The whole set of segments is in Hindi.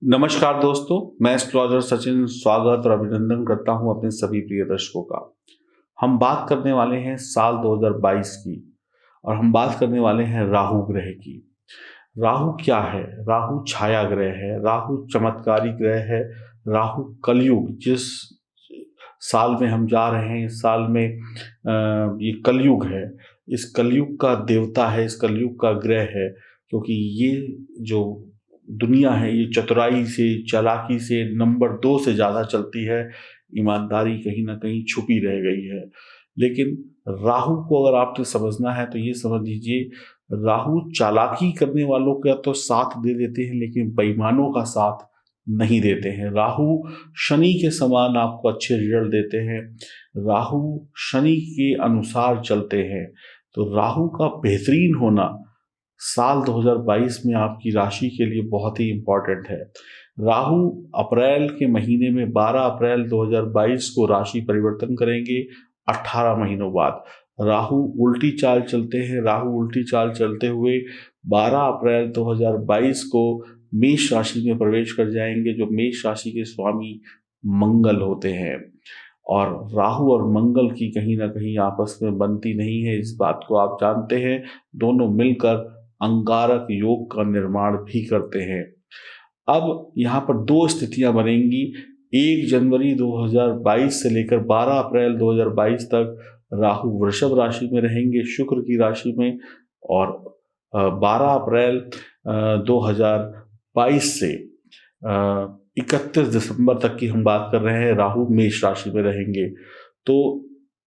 नमस्कार दोस्तों, मैं एस्ट्रोलॉजर सचिन स्वागत और अभिनंदन करता हूं अपने सभी प्रिय दर्शकों का। हम बात करने वाले हैं साल 2022 की और हम बात करने वाले हैं राहु ग्रह की। राहु क्या है? राहु छाया ग्रह है, राहु चमत्कारी ग्रह है, राहु कलयुग जिस साल में हम जा रहे हैं, इस साल में ये कलयुग है। इस कलयुग का देवता है, इस कलयुग का ग्रह है, क्योंकि ये जो दुनिया है ये चतुराई से, चालाकी से, नंबर 2 से ज़्यादा चलती है। ईमानदारी कहीं ना कहीं छुपी रह गई है। लेकिन राहु को अगर आपने समझना है तो ये समझ लीजिए, राहु चालाकी करने वालों का तो साथ दे देते हैं, लेकिन बेईमानों का साथ नहीं देते हैं। राहु शनि के समान आपको अच्छे रिजल्ट देते हैं। राहु शनि के अनुसार चलते हैं। तो राहु का बेहतरीन होना साल 2022 में आपकी राशि के लिए बहुत ही इम्पोर्टेंट है। राहु अप्रैल के महीने में 12 अप्रैल 2022 को राशि परिवर्तन करेंगे। 18 महीनों बाद राहु उल्टी चाल चलते हैं। राहु उल्टी चाल चलते हुए 12 अप्रैल 2022 को मेष राशि में प्रवेश कर जाएंगे, जो मेष राशि के स्वामी मंगल होते हैं। और राहु और मंगल की कहीं ना कहीं आपस में बनती नहीं है, इस बात को आप जानते हैं। दोनों मिलकर अंगारक योग का निर्माण भी करते हैं। अब यहाँ पर दो स्थितियां बनेंगी। 1 जनवरी 2022 से लेकर 12 अप्रैल 2022 तक राहु वृषभ राशि में रहेंगे, शुक्र की राशि में। और 12 अप्रैल 2022 से 31 दिसंबर तक की हम बात कर रहे हैं, राहु मेष राशि में रहेंगे। तो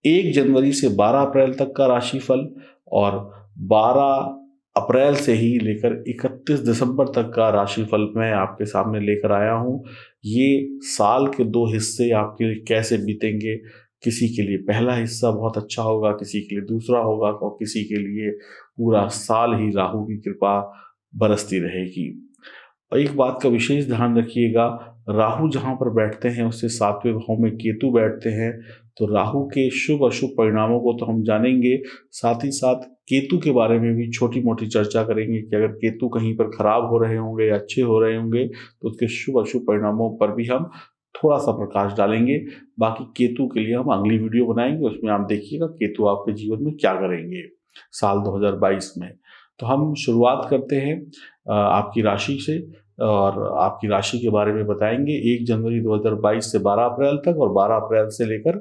1 जनवरी से 12 अप्रैल तक का राशिफल और 12 अप्रैल से ही लेकर 31 दिसंबर तक का राशिफल मैं आपके सामने लेकर आया हूँ। ये साल के 2 हिस्से आपके कैसे बीतेंगे, किसी के लिए पहला हिस्सा बहुत अच्छा होगा, किसी के लिए दूसरा होगा, और किसी के लिए पूरा साल ही राहु की कृपा बरसती रहेगी। और एक बात का विशेष ध्यान रखिएगा, राहु जहाँ पर बैठते हैं उससे 7वें भाव में केतु बैठते हैं। तो राहु के शुभ अशुभ परिणामों को तो हम जानेंगे, साथ ही साथ केतु के बारे में भी छोटी मोटी चर्चा करेंगे कि अगर केतु कहीं पर खराब हो रहे होंगे या अच्छे हो रहे होंगे तो उसके शुभ अशुभ परिणामों पर भी हम थोड़ा सा प्रकाश डालेंगे। बाकी केतु के लिए हम अगली वीडियो बनाएंगे, उसमें आप देखिएगा केतु आपके जीवन में क्या करेंगे साल 2022 में। तो हम शुरुआत करते हैं आपकी राशि से और आपकी राशि के बारे में बताएंगे। 1 जनवरी 2022 से 12 अप्रैल तक और 12 अप्रैल से लेकर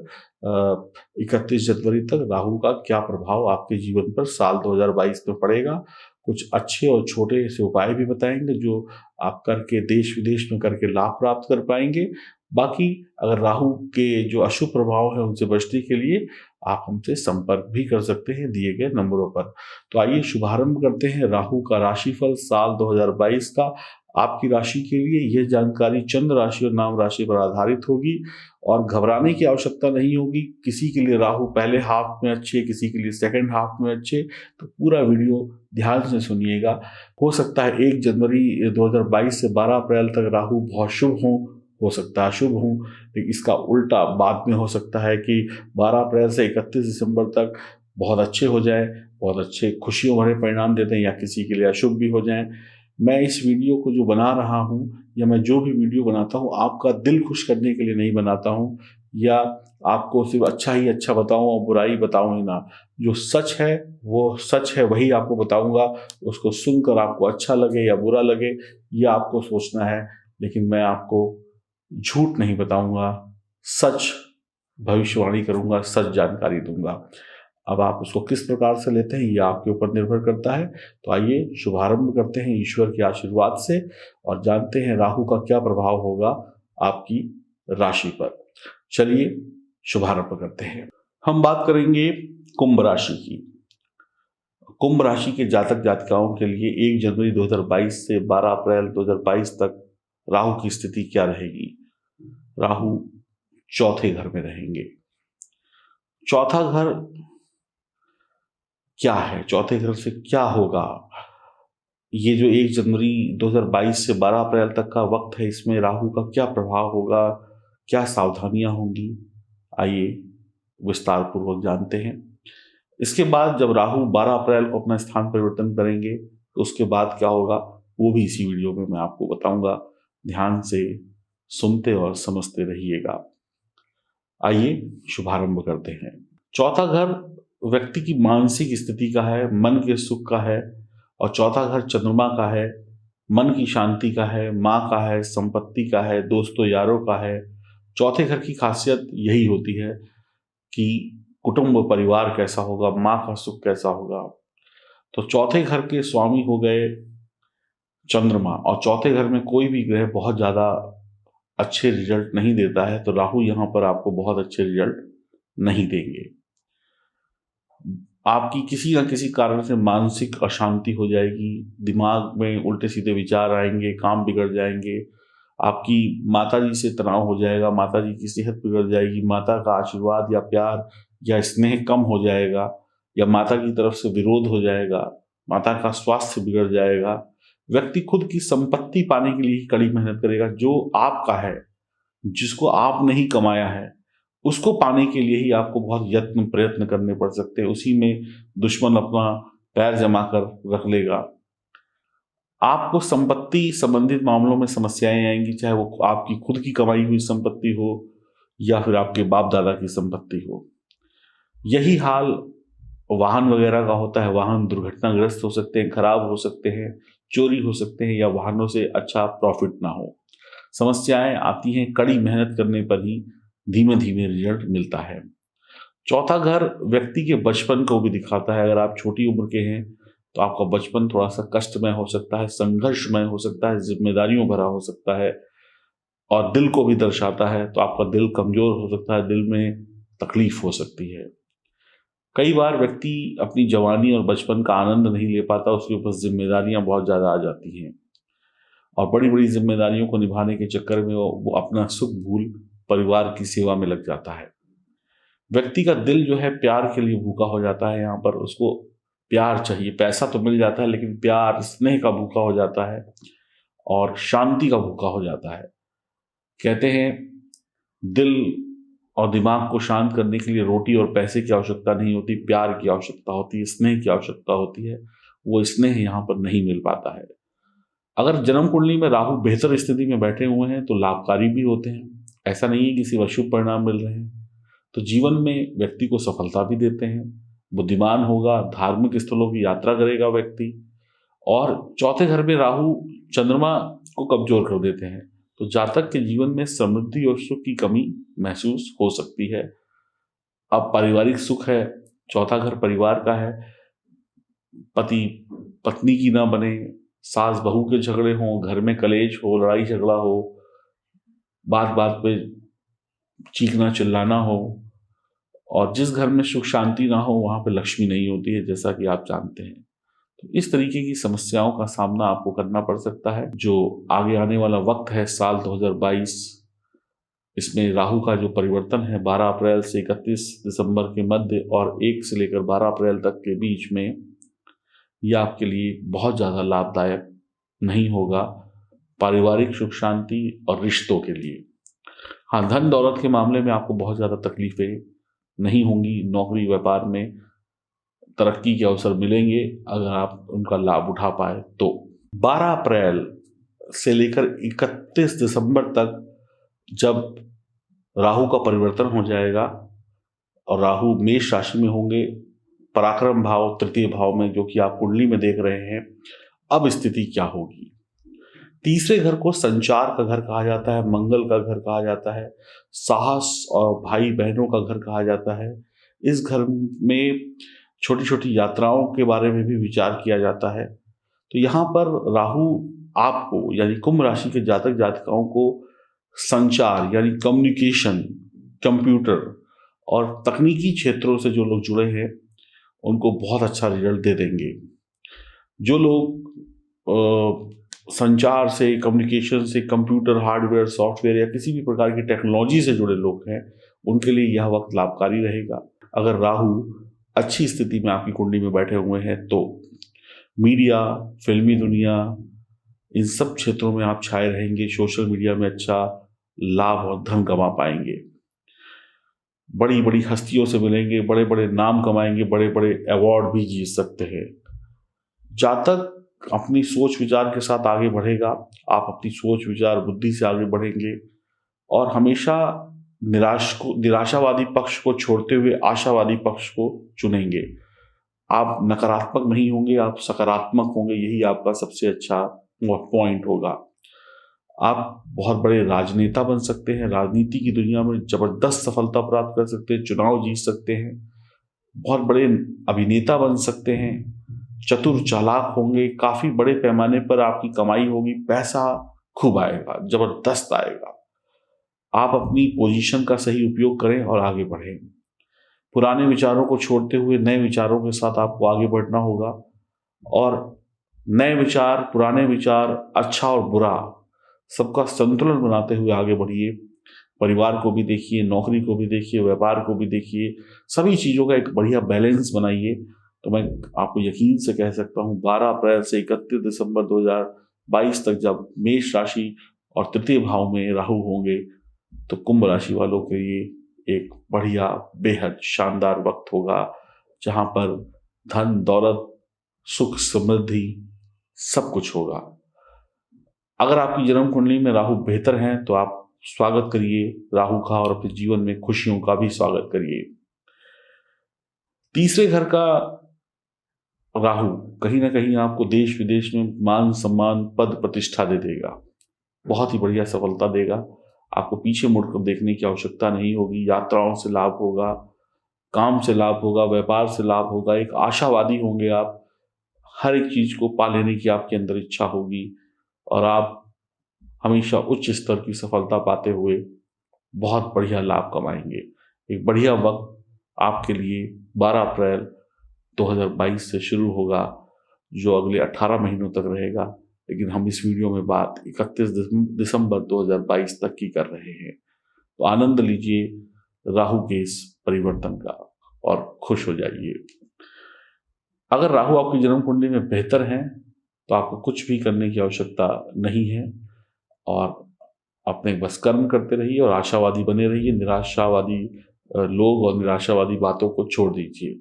31 जनवरी तक राहु का क्या प्रभाव आपके जीवन पर साल 2022 में पड़ेगा। कुछ अच्छे और छोटे से उपाय भी बताएंगे जो आप करके देश विदेश में करके लाभ प्राप्त कर पाएंगे। बाकी अगर राहु के जो अशुभ प्रभाव है उनसे बचने के लिए आप हमसे संपर्क भी कर सकते हैं दिए गए नंबरों पर। तो आइए शुभारंभ करते हैं राहु का राशिफल साल 2022 का। आपकी राशि के लिए यह जानकारी चंद्र राशि और नाम राशि पर आधारित होगी और घबराने की आवश्यकता नहीं होगी। किसी के लिए राहु पहले हाफ में अच्छे, किसी के लिए सेकंड हाफ में अच्छे, तो पूरा वीडियो ध्यान से सुनिएगा। हो सकता है 1 जनवरी 2022 से 12 अप्रैल तक राहु बहुत शुभ हो सकता है अशुभ हो, लेकिन इसका उल्टा बाद में हो सकता है कि 12 अप्रैल से 31 दिसंबर तक बहुत अच्छे हो जाए, बहुत अच्छे खुशियों भरे परिणाम देते हैं, या किसी के लिए अशुभ भी हो जाए। मैं इस वीडियो को जो बना रहा हूँ या मैं जो भी वीडियो बनाता हूँ आपका दिल खुश करने के लिए नहीं बनाता हूँ, या आपको सिर्फ अच्छा ही अच्छा बताऊँ और बुराई बताऊँ ही ना। जो सच है वो सच है, वही आपको बताऊँगा। उसको सुनकर आपको अच्छा लगे या बुरा लगे ये आपको सोचना है, लेकिन मैं आपको झूठ नहीं बताऊँगा, सच भविष्यवाणी करूँगा, सच जानकारी दूंगा। अब आप उसको किस प्रकार से लेते हैं ये आपके ऊपर निर्भर करता है। तो आइए शुभारंभ करते हैं ईश्वर के आशीर्वाद से और जानते हैं राहु का क्या प्रभाव होगा आपकी राशि पर। चलिए शुभारंभ करते हैं। हम बात करेंगे कुंभ राशि की। कुंभ राशि के जातक जातिकाओं के लिए 1 जनवरी 2022 से 12 अप्रैल 2022 तक राहु की स्थिति क्या रहेगी। राहु चौथे घर में रहेंगे। चौथा घर क्या है, चौथे घर से क्या होगा, ये जो 1 जनवरी 2022 से 12 अप्रैल तक का वक्त है इसमें राहु का क्या प्रभाव होगा, क्या सावधानियां होंगी, आइए विस्तार पूर्वक जानते हैं। इसके बाद जब राहु 12 अप्रैल को अपना स्थान परिवर्तन करेंगे तो उसके बाद क्या होगा वो भी इसी वीडियो में मैं आपको बताऊंगा। ध्यान से सुनते और समझते रहिएगा। आइए शुभारंभ करते हैं। चौथा घर व्यक्ति की मानसिक स्थिति का है, मन के सुख का है, और चौथा घर चंद्रमा का है, मन की शांति का है, माँ का है, संपत्ति का है, दोस्तों यारों का है। चौथे घर की खासियत यही होती है कि कुटुंब परिवार कैसा होगा, माँ का सुख कैसा होगा। तो चौथे घर के स्वामी हो गए चंद्रमा, और चौथे घर में कोई भी ग्रह बहुत ज़्यादा अच्छे रिजल्ट नहीं देता है, तो राहु यहाँ पर आपको बहुत अच्छे रिजल्ट नहीं देंगे। आपकी किसी न किसी कारण से मानसिक अशांति हो जाएगी, दिमाग में उल्टे सीधे विचार आएंगे, काम बिगड़ जाएंगे, आपकी माता जी से तनाव हो जाएगा, माता जी की सेहत बिगड़ जाएगी, माता का आशीर्वाद या प्यार या स्नेह कम हो जाएगा, या माता की तरफ से विरोध हो जाएगा, माता का स्वास्थ्य बिगड़ जाएगा। व्यक्ति खुद की संपत्ति पाने के लिए ही कड़ी मेहनत करेगा। जो आपका है, जिसको आप नहीं कमाया है, उसको पाने के लिए ही आपको बहुत यत्न प्रयत्न करने पड़ सकते हैं। उसी में दुश्मन अपना पैर जमा कर रख लेगा। आपको संपत्ति संबंधित मामलों में समस्याएं आएंगी, चाहे वो आपकी खुद की कमाई हुई संपत्ति हो या फिर आपके बाप दादा की संपत्ति हो। यही हाल वाहन वगैरह का होता है। वाहन दुर्घटनाग्रस्त हो सकते हैं, खराब हो सकते हैं, चोरी हो सकते हैं, या वाहनों से अच्छा प्रॉफिट ना हो। समस्याएं आती हैं, कड़ी मेहनत करने पर ही धीमे धीमे रिजल्ट मिलता है। चौथा घर व्यक्ति के बचपन को भी दिखाता है। अगर आप छोटी उम्र के हैं तो आपका बचपन थोड़ा सा कष्टमय हो सकता है, संघर्षमय हो सकता है, जिम्मेदारियों भरा हो सकता है, और दिल को भी दर्शाता है। तो आपका दिल कमजोर हो सकता है, दिल में तकलीफ हो सकती है। कई बार व्यक्ति अपनी जवानी और बचपन का आनंद नहीं ले पाता, उसके ऊपर जिम्मेदारियां बहुत ज़्यादा आ जाती हैं, और बड़ी बड़ी जिम्मेदारियों को निभाने के चक्कर में वो अपना सुख भूल परिवार की सेवा में लग जाता है। व्यक्ति का दिल जो है प्यार के लिए भूखा हो जाता है। यहाँ पर उसको प्यार चाहिए। पैसा तो मिल जाता है, लेकिन प्यार स्नेह का भूखा हो जाता है और शांति का भूखा हो जाता है। कहते हैं दिल और दिमाग को शांत करने के लिए रोटी और पैसे की आवश्यकता नहीं होती, प्यार की आवश्यकता होती है, स्नेह की आवश्यकता होती है। वो स्नेह यहाँ पर नहीं मिल पाता है। अगर जन्म कुंडली में राहु बेहतर स्थिति में बैठे हुए हैं तो लाभकारी भी होते हैं। ऐसा नहीं है कि सिर्फ अशुभ परिणाम मिल रहे हैं। तो जीवन में व्यक्ति को सफलता भी देते हैं। बुद्धिमान होगा, धार्मिक स्थलों की यात्रा करेगा व्यक्ति। और चौथे घर में राहु चंद्रमा को कमजोर कर देते हैं, तो जातक के जीवन में समृद्धि और सुख की कमी महसूस हो सकती है। अब पारिवारिक सुख है, चौथा घर परिवार का है। पति पत्नी की ना बने, सास बहू के झगड़े हों, घर में कलेश हो, लड़ाई झगड़ा हो, बात बात पे चीखना चिल्लाना हो, और जिस घर में सुख शांति ना हो वहां पे लक्ष्मी नहीं होती है, जैसा कि आप जानते हैं। तो इस तरीके की समस्याओं का सामना आपको करना पड़ सकता है। जो आगे आने वाला वक्त है साल 2022, इसमें राहु का जो परिवर्तन है 12 अप्रैल से 31 दिसंबर के मध्य और 1 से लेकर 12 अप्रैल तक के बीच में, यह आपके लिए बहुत ज़्यादा लाभदायक नहीं होगा पारिवारिक सुख शांति और रिश्तों के लिए। हाँ, धन दौलत के मामले में आपको बहुत ज़्यादा तकलीफें नहीं होंगी। नौकरी व्यापार में तरक्की के अवसर मिलेंगे अगर आप उनका लाभ उठा पाए तो। 12 अप्रैल से लेकर 31 दिसंबर तक जब राहु का परिवर्तन हो जाएगा और राहु मेष राशि में होंगे, पराक्रम भाव तृतीय भाव में, जो कि आप कुंडली में देख रहे हैं, अब स्थिति क्या होगी। तीसरे घर को संचार का घर कहा जाता है, मंगल का घर कहा जाता है, साहस और भाई बहनों का घर कहा जाता है। इस घर में छोटी छोटी यात्राओं के बारे में भी विचार किया जाता है। तो यहाँ पर राहु आपको यानी कुंभ राशि के जातक जातिकाओं को संचार यानी कम्युनिकेशन, कंप्यूटर और तकनीकी क्षेत्रों से जो लोग जुड़े हैं उनको बहुत अच्छा रिजल्ट दे देंगे। जो लोग संचार से, कम्युनिकेशन से, कंप्यूटर, हार्डवेयर, सॉफ्टवेयर या किसी भी प्रकार की टेक्नोलॉजी से जुड़े लोग हैं, उनके लिए यह वक्त लाभकारी रहेगा। अगर राहु अच्छी स्थिति में आपकी कुंडली में बैठे हुए हैं तो मीडिया, फिल्मी दुनिया, इन सब क्षेत्रों में आप छाए रहेंगे। सोशल मीडिया में अच्छा लाभ और धन कमा पाएंगे, बड़ी बड़ी हस्तियों से मिलेंगे, बड़े बड़े नाम कमाएंगे, बड़े बड़े अवार्ड भी जीत सकते हैं। जातक अपनी सोच विचार के साथ आगे बढ़ेगा। आप अपनी सोच विचार बुद्धि से आगे बढ़ेंगे और हमेशा निराशावादी पक्ष को छोड़ते हुए आशावादी पक्ष को चुनेंगे। आप नकारात्मक नहीं होंगे, आप सकारात्मक होंगे, यही आपका सबसे अच्छा पॉइंट होगा। आप बहुत बड़े राजनेता बन सकते हैं, राजनीति की दुनिया में जबरदस्त सफलता प्राप्त कर सकते हैं, चुनाव जीत सकते हैं, बहुत बड़े अभिनेता बन सकते हैं, चतुर चालाक होंगे, काफी बड़े पैमाने पर आपकी कमाई होगी, पैसा खूब आएगा, जबरदस्त आएगा। आप अपनी पोजीशन का सही उपयोग करें और आगे बढ़ें। पुराने विचारों को छोड़ते हुए नए विचारों के साथ आपको आगे बढ़ना होगा और नए विचार, पुराने विचार, अच्छा और बुरा सबका संतुलन बनाते हुए आगे बढ़िए। परिवार को भी देखिए, नौकरी को भी देखिए, व्यापार को भी देखिए, सभी चीज़ों का एक बढ़िया बैलेंस बनाइए। तो मैं आपको यकीन से कह सकता हूँ 12 अप्रैल से 31 दिसंबर 2022 तक जब मेष राशि और तृतीय भाव में राहु होंगे तो कुंभ राशि वालों के लिए एक बढ़िया बेहद शानदार वक्त होगा, जहां पर धन दौलत सुख समृद्धि सब कुछ होगा। अगर आपकी जन्म कुंडली में राहु बेहतर हैं तो आप स्वागत करिए राहु का और अपने जीवन में खुशियों का भी स्वागत करिए। तीसरे घर का राहु कहीं ना कहीं आपको देश विदेश में मान सम्मान पद प्रतिष्ठा दे देगा, बहुत ही बढ़िया सफलता देगा। आपको पीछे मुड़कर देखने की आवश्यकता नहीं होगी। यात्राओं से लाभ होगा, काम से लाभ होगा, व्यापार से लाभ होगा, एक आशावादी होंगे आप, हर एक चीज को पा लेने की आपके अंदर इच्छा होगी और आप हमेशा उच्च स्तर की सफलता पाते हुए बहुत बढ़िया लाभ कमाएंगे। एक बढ़िया वक्त आपके लिए 12 अप्रैल 2022 से शुरू होगा, जो अगले 18 महीनों तक रहेगा, लेकिन हम इस वीडियो में बात 31 दिसंबर 2022 तक की कर रहे हैं। तो आनंद लीजिए राहु के इस परिवर्तन का और खुश हो जाइए। अगर राहु आपकी जन्म कुंडली में बेहतर हैं तो आपको कुछ भी करने की आवश्यकता नहीं है और अपने बस कर्म करते रहिए और आशावादी बने रहिए। निराशावादी लोग और निराशावादी बातों को छोड़ दीजिए।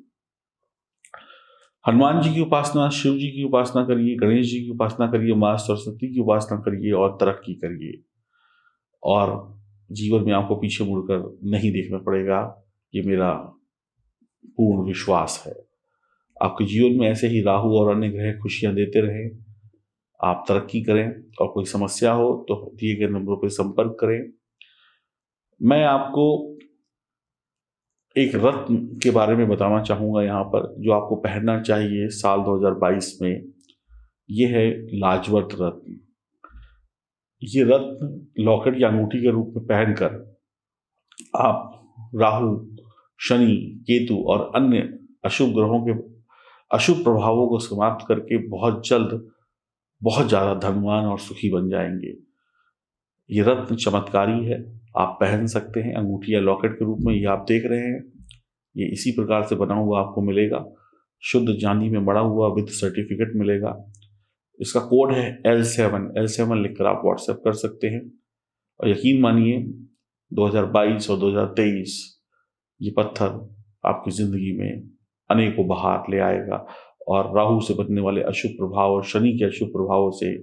हनुमान जी की उपासना, शिव जी की उपासना करिए, गणेश जी की उपासना करिए, माँ सरस्वती की उपासना करिए और तरक्की करिए और जीवन में आपको पीछे मुड़कर नहीं देखना पड़ेगा, ये मेरा पूर्ण विश्वास है। आपके जीवन में ऐसे ही राहु और अन्य ग्रह खुशियां देते रहें, आप तरक्की करें और कोई समस्या हो तो दिए गए नंबरों पर संपर्क करें। मैं आपको एक रत्न के बारे में बताना चाहूँगा यहाँ पर, जो आपको पहनना चाहिए साल 2022 में। ये है लाजवंत रत्न। ये रत्न लॉकेट या अंगूठी के रूप में पहनकर आप राहु, शनि, केतु और अन्य अशुभ ग्रहों के अशुभ प्रभावों को समाप्त करके बहुत जल्द बहुत ज़्यादा धनवान और सुखी बन जाएंगे। ये रत्न चमत्कारी है, आप पहन सकते हैं अंगूठी या लॉकेट के रूप में। ये आप देख रहे हैं, ये इसी प्रकार से बना हुआ आपको मिलेगा, शुद्ध चांदी में बड़ा हुआ विद सर्टिफिकेट मिलेगा। इसका कोड है L7 लिखकर आप व्हाट्सएप कर सकते हैं। और यकीन मानिए 2022 और 2023 ये पत्थर आपकी जिंदगी में अनेकों बहार ले आएगा और राहु से बनने वाले अशुभ प्रभाव और शनि के अशुभ प्रभावों से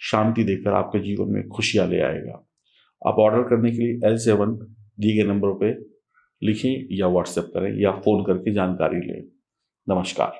शांति देकर आपके जीवन में खुशियां ले आएगा। आप ऑर्डर करने के लिए L7 दिए गए नंबरों पे लिखें या व्हाट्सएप करें या फ़ोन करके जानकारी लें। नमस्कार।